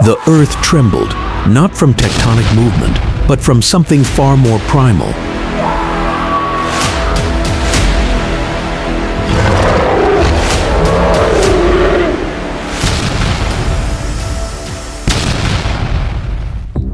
The earth trembled, not from tectonic movement, but from something far more primal.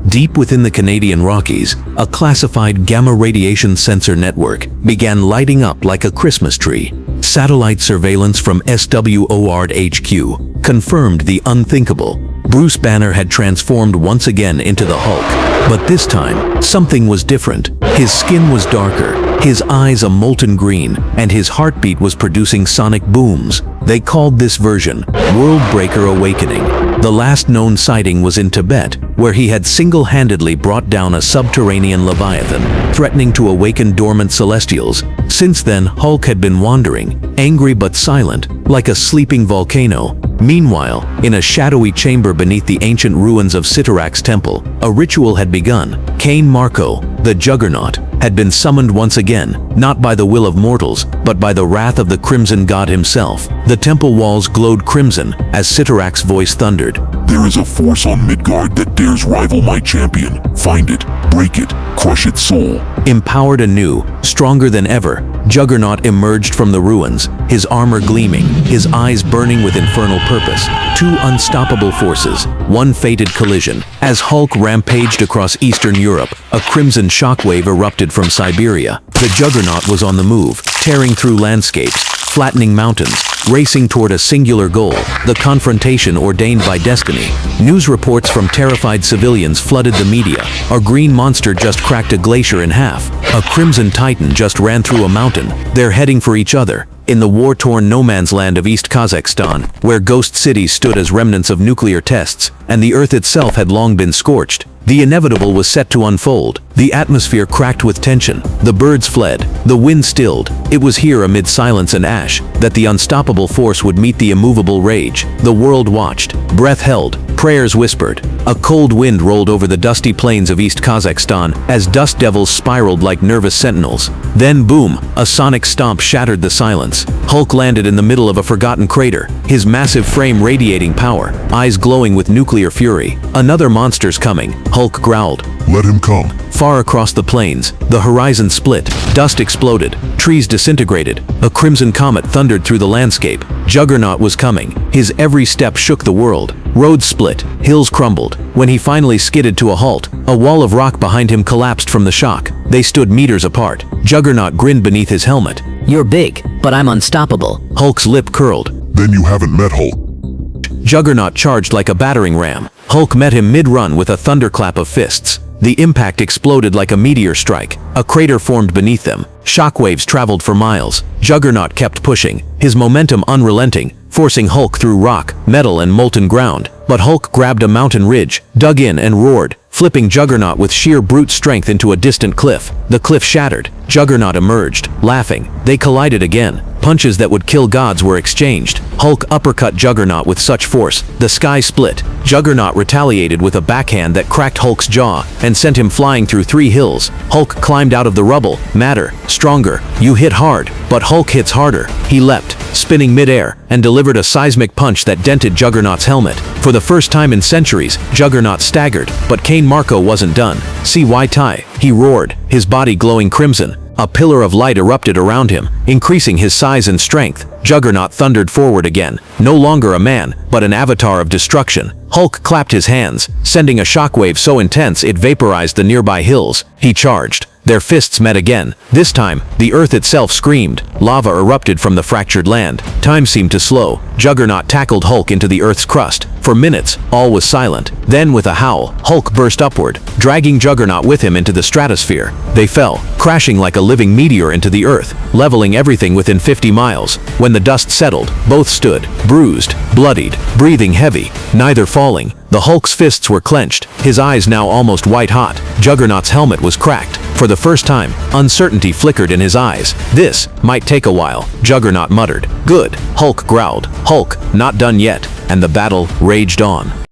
Deep within the Canadian Rockies, a classified gamma radiation sensor network began lighting up like a Christmas tree. Satellite surveillance from SWORD HQ confirmed the unthinkable. Bruce Banner had transformed once again into the Hulk, but this time, something was different. His skin was darker, his eyes a molten green, and his heartbeat was producing sonic booms. They called this version Worldbreaker Awakening. The last known sighting was in Tibet, where he had single-handedly brought down a subterranean leviathan, threatening to awaken dormant celestials. Since then, Hulk had been wandering, angry but silent, like a sleeping volcano. Meanwhile, in a shadowy chamber beneath the ancient ruins of Cyttorak's temple, a ritual had begun. Cain Marko, the Juggernaut, had been summoned once again, not by the will of mortals, but by the wrath of the Crimson God himself. The temple walls glowed crimson as Cyttorak's voice thundered. There is a force on Midgard that dares rival my champion. Find it, break it, crush its soul. Empowered anew, stronger than ever, Juggernaut emerged from the ruins, his armor gleaming, his eyes burning with infernal purpose. Two unstoppable forces, one fated collision. As Hulk rampaged across Eastern Europe, a crimson shockwave erupted from Siberia. The Juggernaut was on the move, tearing through landscapes, flattening mountains, racing toward a singular goal, the confrontation ordained by destiny. News reports from terrified civilians flooded the media. A green monster just cracked a glacier in half. A crimson titan just ran through a mountain. They're heading for each other. In the war-torn no-man's land of East Kazakhstan, where ghost cities stood as remnants of nuclear tests, and the earth itself had long been scorched, the inevitable was set to unfold. The atmosphere cracked with tension. The birds fled. The wind stilled. It was here amid silence and ash that the unstoppable force would meet the immovable rage. The world watched, breath held, prayers whispered. A cold wind rolled over the dusty plains of East Kazakhstan as dust devils spiraled like nervous sentinels. Then boom, a sonic stomp shattered the silence. Hulk landed in the middle of a forgotten crater, his massive frame radiating power, eyes glowing with nuclear fury. Another monster's coming, Hulk growled. Let him come. Far across the plains, the horizon split, dust exploded, trees disintegrated, a crimson comet thundered through the landscape. Juggernaut was coming. His every step shook the world. Roads split, hills crumbled. When he finally skidded to a halt, a wall of rock behind him collapsed from the shock. They stood meters apart. Juggernaut grinned beneath his helmet. You're big, but I'm unstoppable. Hulk's lip curled. Then you haven't met Hulk. Juggernaut charged like a battering ram. Hulk met him mid-run with a thunderclap of fists. The impact exploded like a meteor strike. A crater formed beneath them. Shockwaves traveled for miles. Juggernaut kept pushing, his momentum unrelenting, forcing Hulk through rock, metal, and molten ground. But Hulk grabbed a mountain ridge, dug in, and roared, flipping Juggernaut with sheer brute strength into a distant cliff. The cliff shattered. Juggernaut emerged, laughing. They collided again. Punches that would kill gods were exchanged. Hulk uppercut Juggernaut with such force, the sky split. Juggernaut retaliated with a backhand that cracked Hulk's jaw and sent him flying through 3 hills. Hulk climbed out of the rubble. Madder, stronger. You hit hard, but Hulk hits harder. He leapt, spinning midair, and delivered a seismic punch that dented Juggernaut's helmet. For the first time in centuries, Juggernaut staggered, but Cain Marko wasn't done. See why tie? He roared, his body glowing crimson. A pillar of light erupted around him, increasing his size and strength. Juggernaut thundered forward again, no longer a man, but an avatar of destruction. Hulk clapped his hands, sending a shockwave so intense it vaporized the nearby hills. He charged. Their fists met again. This time, the earth itself screamed. Lava erupted from the fractured land. Time seemed to slow. Juggernaut tackled Hulk into the earth's crust. For minutes, all was silent. Then, with a howl, Hulk burst upward, dragging Juggernaut with him into the stratosphere. They fell, crashing like a living meteor into the earth, leveling everything within 50 miles. When the dust settled, both stood, bruised, bloodied, breathing heavy, neither falling. The Hulk's fists were clenched, his eyes now almost white-hot. Juggernaut's helmet was cracked. For the first time, uncertainty flickered in his eyes. This might take a while, Juggernaut muttered. Good, Hulk growled. Hulk, not done yet. And the battle raged on.